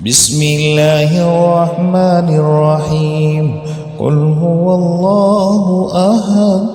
बिस्मिल्लाहिर्रहमानिर्रहीम कुल हुवल्लाहु अहद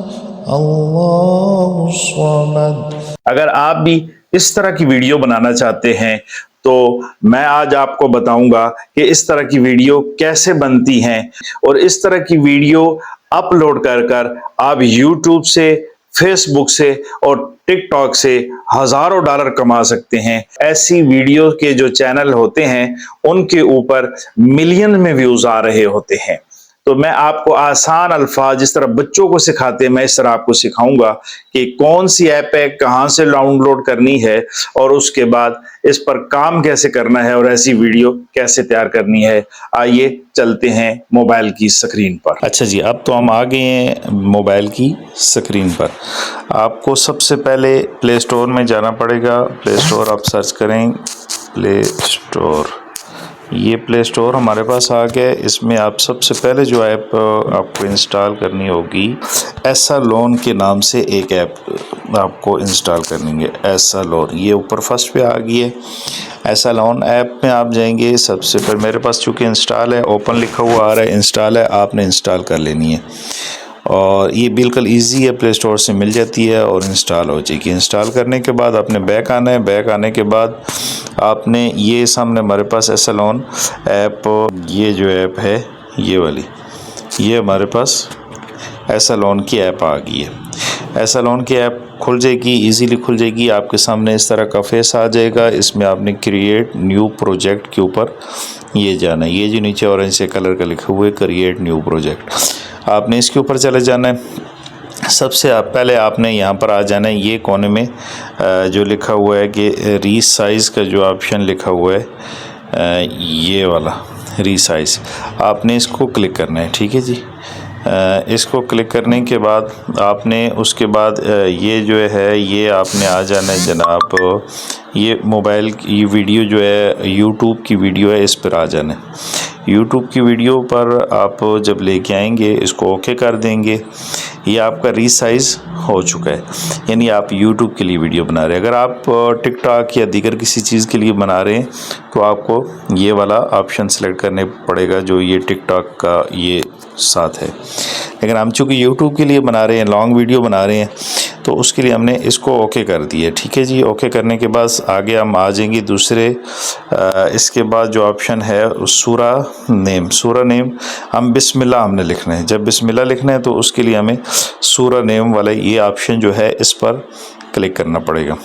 अल्लाहुस समद। अगर आप भी इस तरह की वीडियो बनाना चाहते हैं तो मैं आज आपको बताऊंगा कि इस तरह की वीडियो कैसे बनती हैं और इस तरह की वीडियो अपलोड कर कर आप YouTube से, फेसबुक से और टिकटॉक से हजारों डॉलर कमा सकते हैं। ऐसी वीडियो के जो चैनल होते हैं उनके ऊपर मिलियन में व्यूज आ रहे होते हैं। तो मैं आपको आसान अल्फाज जिस तरह बच्चों को सिखाते हैं मैं इस तरह आपको सिखाऊंगा कि कौन सी ऐप है, कहां से डाउनलोड करनी है और उसके बाद इस पर काम कैसे करना है और ऐसी वीडियो कैसे तैयार करनी है। आइए चलते हैं मोबाइल की स्क्रीन पर। अच्छा जी, अब तो हम आ गए हैं मोबाइल की स्क्रीन पर। आपको सबसे पहले प्ले स्टोर में जाना पड़ेगा। प्ले स्टोर आप सर्च करें, प्ले स्टोर। ये प्ले स्टोर हमारे पास आ गया। इसमें आप सबसे पहले जो ऐप आपको इंस्टॉल करनी होगी, एसालोन के नाम से एक ऐप आपको इंस्टॉल करनी है। एसालोन ये ऊपर फर्स्ट पे आ गई है। एसालोन ऐप में आप जाएंगे। सबसे पहले मेरे पास चूँकि इंस्टॉल है, ओपन लिखा हुआ आ रहा है, इंस्टॉल है, आपने इंस्टॉल कर लेनी है और ये बिल्कुल इजी है, प्ले स्टोर से मिल जाती है और इंस्टॉल हो जाएगी। इंस्टॉल करने के बाद आपने बैक आना है। बैक आने के बाद आपने ये सामने हमारे पास एसालोन ऐप, ये जो ऐप है ये वाली, ये हमारे पास एसालोन की ऐप आ गई है। एसालोन की ऐप खुल जाएगी, इजीली खुल जाएगी। आपके सामने इस तरह का फेस आ जाएगा। इसमें आपने क्रिएट न्यू प्रोजेक्ट के ऊपर ये जाना है। ये जो नीचे ऑरेंज से कलर का लिखा हुआ है क्रिएट न्यू प्रोजेक्ट, आपने इसके ऊपर चले जाना है। सबसे पहले आपने यहाँ पर आ जाना है। ये कोने में जो लिखा हुआ है कि रीसाइज़ का जो ऑप्शन लिखा हुआ है, ये वाला रीसाइज़, आपने इसको क्लिक करना है। ठीक है जी। इसको क्लिक करने के बाद आपने उसके बाद ये जो है ये आपने आ जाना है जनाब, ये मोबाइल की वीडियो जो है यूट्यूब की वीडियो है, इस पर आ जाना है। यूट्यूब की वीडियो पर आप जब लेके आएंगे इसको ओके कर देंगे। ये आपका रीसाइज़ हो चुका है, यानी आप यूट्यूब के लिए वीडियो बना रहे हैं। अगर आप टिकटॉक या दीगर किसी चीज़ के लिए बना रहे हैं तो आपको ये वाला ऑप्शन सेलेक्ट करने पड़ेगा जो ये टिकटॉक का ये साथ है। लेकिन हम चूँकि यूट्यूब के लिए बना रहे हैं, लॉन्ग वीडियो बना रहे हैं, तो उसके लिए हमने इसको ओके कर दिया। ठीक है जी। ओके करने के बाद आगे हम आ जाएंगे दूसरे, इसके बाद जो ऑप्शन है सूरा नेम, सूरा नेम हम बिस्मिल्लाह हमने लिखना है। जब बिस्मिल्लाह लिखना है तो उसके लिए हमें सूरा नेम वाला ये ऑप्शन जो है इस पर क्लिक करना पड़ेगा।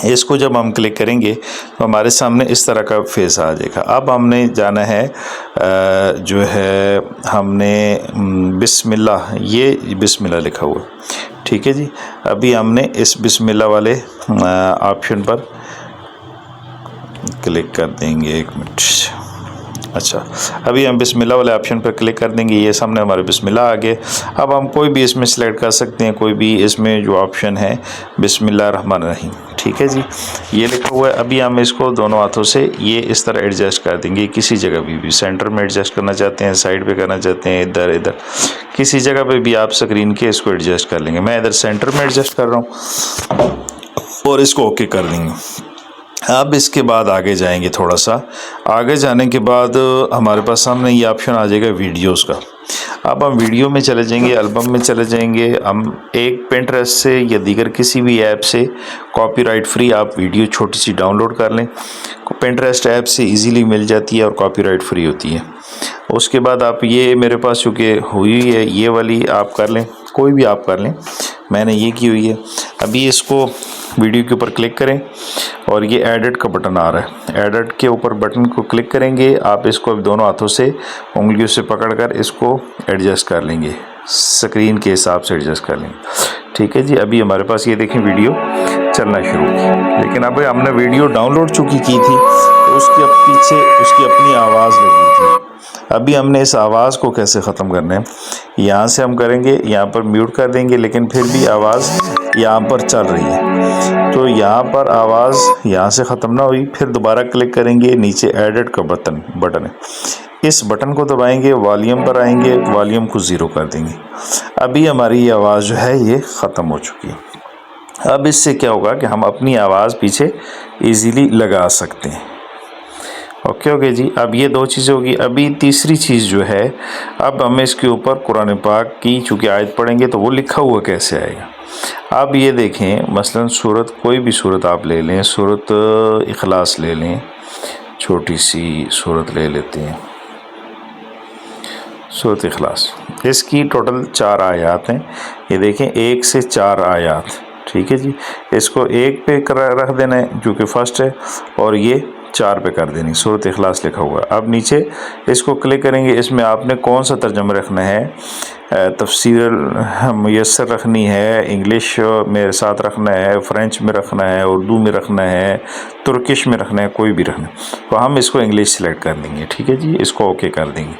इसको जब हम क्लिक करेंगे तो हमारे सामने इस तरह का फेस आ जाएगा। अब हमने जाना है जो है हमने बिस्मिल्लाह, ये बिस्मिल्लाह लिखा हुआ। ठीक है जी। अभी हमने इस बिस्मिल्लाह वाले ऑप्शन पर क्लिक कर देंगे। एक मिनट। अच्छा, अभी हम बिस्मिल्लाह वाले ऑप्शन पर क्लिक कर देंगे। ये सामने हमारे बिस्मिल्लाह आ गए। अब हम कोई भी इसमें सेलेक्ट कर सकते हैं, कोई भी इसमें जो ऑप्शन है बिस्मिल्लाह रहमान रहीम। ठीक है जी, ये लिखा हुआ है। अभी हम इसको दोनों हाथों से ये इस तरह एडजस्ट कर देंगे। किसी जगह भी सेंटर में एडजस्ट करना चाहते हैं, साइड पे करना चाहते हैं, इधर इधर किसी जगह पे भी आप स्क्रीन के इसको एडजस्ट कर लेंगे। मैं इधर सेंटर में एडजस्ट कर रहा हूँ और इसको ओके कर देंगे। अब इसके बाद आगे जाएंगे, थोड़ा सा आगे जाने के बाद हमारे पास सामने ये ऑप्शन आ जाएगा वीडियोस का। अब हम वीडियो में चले जाएंगे, एल्बम में चले जाएंगे। हम एक पिंटरेस्ट से या दीगर किसी भी ऐप से कॉपीराइट फ्री आप वीडियो छोटी सी डाउनलोड कर लें। पिंटरेस्ट ऐप से इजीली मिल जाती है और कॉपीराइट फ्री होती है। उसके बाद आप ये मेरे पास चूँकि हुई है ये वाली आप कर लें, कोई भी आप कर लें, मैंने ये की हुई है। अभी इसको वीडियो के ऊपर क्लिक करें और ये एडिट का बटन आ रहा है। एडिट के ऊपर बटन को क्लिक करेंगे। आप इसको दोनों हाथों से उंगलियों से पकड़कर इसको एडजस्ट कर लेंगे, स्क्रीन के हिसाब से एडजस्ट कर लेंगे। ठीक है जी। अभी हमारे पास ये देखें वीडियो चलना शुरू की, लेकिन अब हमने वीडियो डाउनलोड चुकी की थी तो उसके पीछे उसकी अपनी आवाज़ लगी थी। अभी हमने इस आवाज़ को कैसे ख़त्म करना है, यहाँ से हम करेंगे, यहाँ पर म्यूट कर देंगे, लेकिन फिर भी आवाज़ यहाँ पर चल रही है। तो यहाँ पर आवाज़ यहाँ से ख़त्म ना हुई, फिर दोबारा क्लिक करेंगे, नीचे एडिट का बटन है, इस बटन को दबाएंगे, वॉल्यूम पर आएंगे, वॉल्यूम को 0 कर देंगे। अभी हमारी ये आवाज़ जो है ये ख़त्म हो चुकी है। अब इससे क्या होगा कि हम अपनी आवाज़ पीछे इजीली लगा सकते हैं। ओके ओके जी। अब ये दो चीज़ें होगी। अभी तीसरी चीज़ जो है, अब हम इसके ऊपर कुरान पाक की चूँकि आयत पढ़ेंगे तो वो लिखा हुआ कैसे आएगा। अब ये देखें, मसलन सूरत, कोई भी सूरत आप ले लें, सूरत इखलास ले लें, छोटी सी सूरत ले लेते हैं, सूरत इखलास। इसकी टोटल 4 आयात हैं। ये देखें 1 से 4 आयात, ठीक है जी। इसको 1 पे रख देना है जो कि फर्स्ट है, और ये 4 पे कर देनी, सूरत इखलास लिखा हुआ है। अब नीचे इसको क्लिक करेंगे, इसमें आपने कौन सा तर्जमा रखना है, तफसीर मुयस्सर रखनी है, इंग्लिश में साथ रखना है, फ़्रेंच में रखना है, उर्दू में रखना है, तुर्किश में रखना है, कोई भी रखना है। तो हम इसको इंग्लिश सेलेक्ट कर देंगे, ठीक है जी। इसको ओके कर देंगे।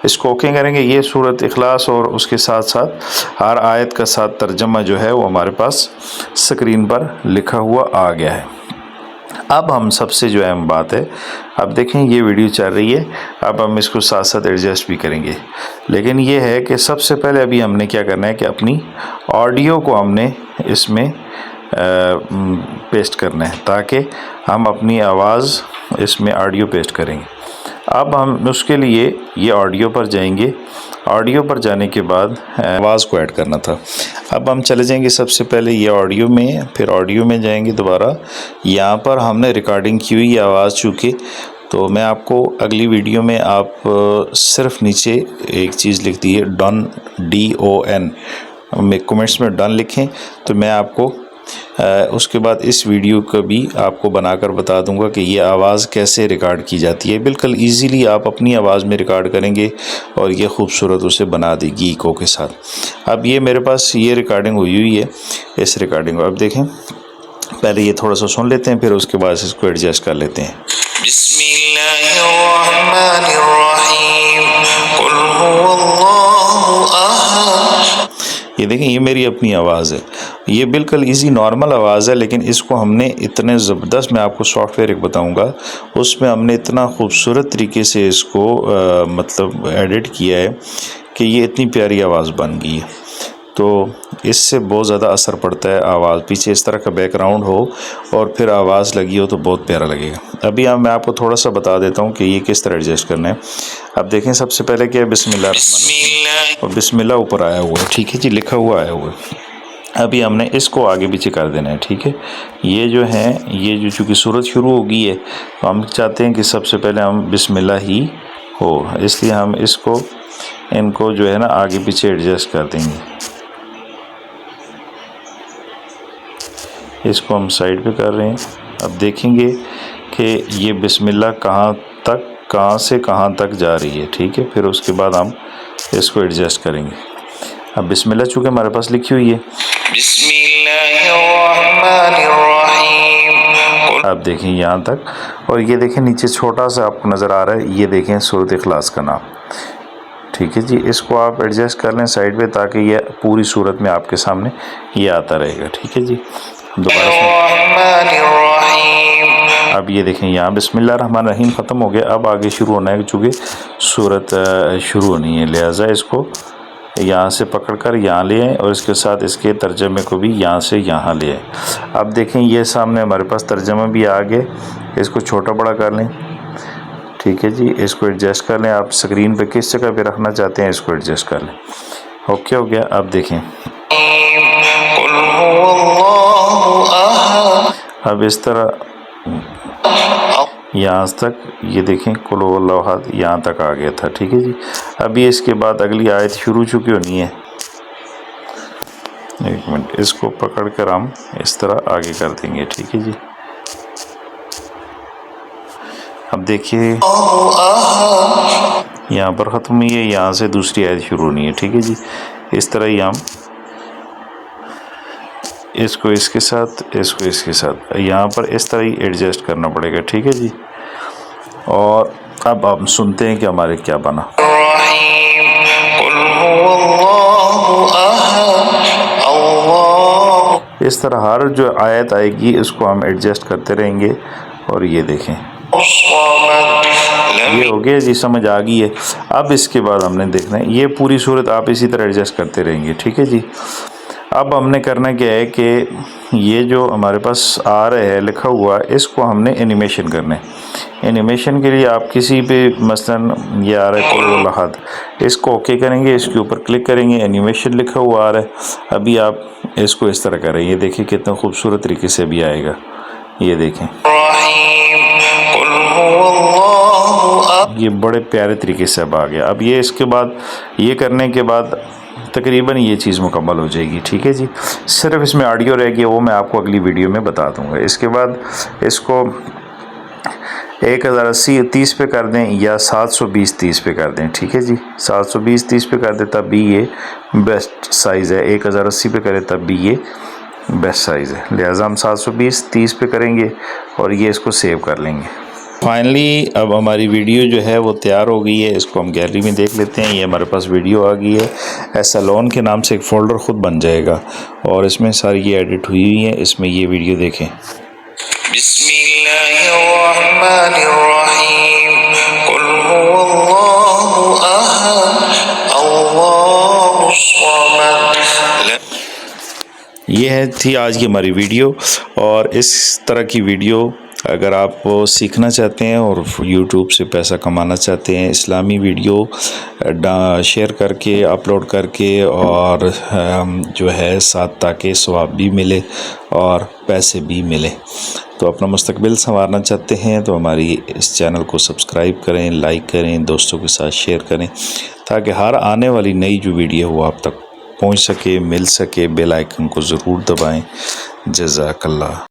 इसको ओके करेंगे, ये सूरत इखलास और उसके साथ साथ हर आयत का साथ तर्जमा जो है वो हमारे पास स्क्रीन पर लिखा हुआ आ गया है। अब हम सबसे जो अहम बात है, अब देखें ये वीडियो चल रही है, अब हम इसको साथ साथ एडजस्ट भी करेंगे। लेकिन ये है कि सबसे पहले अभी हमने क्या करना है कि अपनी ऑडियो को हमने इसमें पेस्ट करना है, ताकि हम अपनी आवाज़ इसमें ऑडियो पेस्ट करेंगे। अब हम उसके लिए ये ऑडियो पर जाएंगे। ऑडियो पर जाने के बाद आवाज़ को ऐड करना था। अब हम चले जाएंगे सबसे पहले ये ऑडियो में, फिर ऑडियो में जाएंगे दोबारा। यहाँ पर हमने रिकॉर्डिंग की हुई आवाज़ चूँकि, तो मैं आपको अगली वीडियो में आप सिर्फ नीचे एक चीज़ लिख दी है डन, DON, में कमेंट्स में डन लिखें, तो मैं आपको उसके बाद इस वीडियो को भी आपको बनाकर बता दूंगा कि ये आवाज़ कैसे रिकॉर्ड की जाती है। बिल्कुल इजीली आप अपनी आवाज़ में रिकॉर्ड करेंगे और ये खूबसूरत उसे बना देगी इको के साथ। अब ये मेरे पास ये रिकॉर्डिंग हुई है, इस रिकॉर्डिंग को अब देखें। पहले ये थोड़ा सा सुन लेते हैं, फिर उसके बाद इसको एडजस्ट कर लेते हैं। ये देखें, ये मेरी अपनी आवाज़ है। ये बिल्कुल इजी नॉर्मल आवाज़ है, लेकिन इसको हमने इतने ज़बरदस्त, मैं आपको सॉफ्टवेयर एक बताऊंगा, उसमें हमने इतना खूबसूरत तरीके से इसको मतलब एडिट किया है कि ये इतनी प्यारी आवाज़ बन गई है। तो इससे बहुत ज़्यादा असर पड़ता है। आवाज़ पीछे इस तरह का बैकग्राउंड हो और फिर आवाज़ लगी हो तो बहुत प्यारा लगेगा। अभी मैं आपको थोड़ा सा बता देता हूँ कि ये किस तरह एडजस्ट करना है। अब देखें, सबसे पहले क्या है, बिस्मिल्लाह, और बिस्मिल्लाह ऊपर आया हुआ है, ठीक है जी, लिखा हुआ आया हुआ है। अभी हमने इसको आगे पीछे कर देना है, ठीक है। ये जो है, ये जो चूँकि सूरत शुरू हो गई है, तो हम चाहते हैं कि सबसे पहले हम बिस्मिल्लाह ही हो, इसलिए हम इसको, इनको जो है ना आगे पीछे एडजस्ट कर देंगे। इसको हम साइड पे कर रहे हैं। अब देखेंगे कि ये बिस्मिल्लाह कहाँ से कहाँ तक जा रही है, ठीक है। फिर उसके बाद हम इसको एडजस्ट करेंगे। अब बिस्मिल्लाह चूँकि हमारे पास लिखी हुई है, अब देखें यहाँ तक, और ये देखें नीचे छोटा सा आपको नज़र आ रहा है, ये देखें सूरत इखलास का नाम, ठीक है जी। इसको आप एडजस्ट कर लें साइड पे, ताकि ये पूरी सूरत में आपके सामने ये आता रहेगा, ठीक है जी। दोबारा अब ये देखें, यहाँ बिस्मिल्लाहिर्रहमानिर्रहीम ख़त्म हो गया। अब आगे शुरू होना है, चूँकि सूरत शुरू होनी है, लिहाजा इसको यहाँ से पकड़कर यहाँ ले आएँ और इसके साथ इसके तर्जमे को भी यहाँ से यहाँ ले आएँ। अब देखें, ये सामने हमारे पास तर्जमा भी आ गया। इसको छोटा बड़ा कर लें, ठीक है जी। इसको एडजस्ट कर लें, आप स्क्रीन पे किस जगह पे रखना चाहते हैं इसको एडजस्ट कर लें। ओके हो गया। अब देखें, अब इस तरह यहाँ तक, ये देखें कुल हुवल्लाहु अहद यहाँ तक आ गया था, ठीक है जी। अभी इसके बाद अगली आयत शुरू चुकी होनी है। एक मिनट, इसको पकड़ कर हम इस तरह आगे कर देंगे, ठीक है जी। अब देखिए, यहाँ पर ख़त्म हुई है, यहाँ से दूसरी आयत शुरू होनी है, ठीक है जी। इस तरह ही हम इसको इसके साथ, इसको इसके साथ, यहाँ पर इस तरह ही एडजस्ट करना पड़ेगा, ठीक है जी। और अब हम सुनते हैं कि हमारे क्या बना। इस तरह हर जो आयत आएगी इसको हम एडजस्ट करते रहेंगे। और ये देखें, ये हो गया जी, समझ आ गई है। अब इसके बाद हमने देखना है, ये पूरी सूरत आप इसी तरह एडजस्ट करते रहेंगे, ठीक है जी। अब हमने करना क्या है कि ये जो हमारे पास आ रहा है लिखा हुआ, इसको हमने एनिमेशन करना है। एनिमेशन के लिए आप किसी पे मसलन ये आ रहा है कुल अहद, इसको ओके करेंगे, इसके ऊपर क्लिक करेंगे, एनिमेशन लिखा हुआ आ रहा है। अभी आप इसको इस तरह करें, ये देखिए कितना खूबसूरत तरीके से भी आएगा, ये देखें, ये बड़े प्यारे तरीके से अब आ गया। अब ये इसके बाद ये करने के बाद तकरीबन ये चीज़ मुकम्मल हो जाएगी। ठीक है जी, सिर्फ इसमें ऑडियो रह गया, वो मैं आपको अगली वीडियो में बता दूंगा। इसके बाद इसको 1080 30 पे कर दें या 720 30 पे कर दें। ठीक है जी, 720 30 पे कर दें तब भी ये बेस्ट साइज़ है, 1080 पे करें तब भी ये बेस्ट साइज़ है। लिहाजा हम 720 30 पे करेंगे और ये इसको सेव कर लेंगे। फाइनली अब हमारी वीडियो जो है वो तैयार हो गई है। इसको हम गैलरी में देख लेते हैं। ये हमारे पास वीडियो आ गई है। एसलोन के नाम से एक फ़ोल्डर ख़ुद बन जाएगा और इसमें सारी ये एडिट हुई हुई है। इसमें ये वीडियो देखें। ये थी आज की हमारी वीडियो। और इस तरह की वीडियो अगर आप सीखना चाहते हैं और YouTube से पैसा कमाना चाहते हैं, इस्लामी वीडियो शेयर करके अपलोड करके और जो है साथ ताकि सवाब भी मिले और पैसे भी मिले, तो अपना मुस्तकबिल संवारना चाहते हैं तो हमारी इस चैनल को सब्सक्राइब करें, लाइक करें, दोस्तों के साथ शेयर करें ताकि हर आने वाली नई जो वीडियो वो आप तक पहुंच सके, मिल सके। बेल आइकन को ज़रूर दबाएं। जज़ाकल्लाह।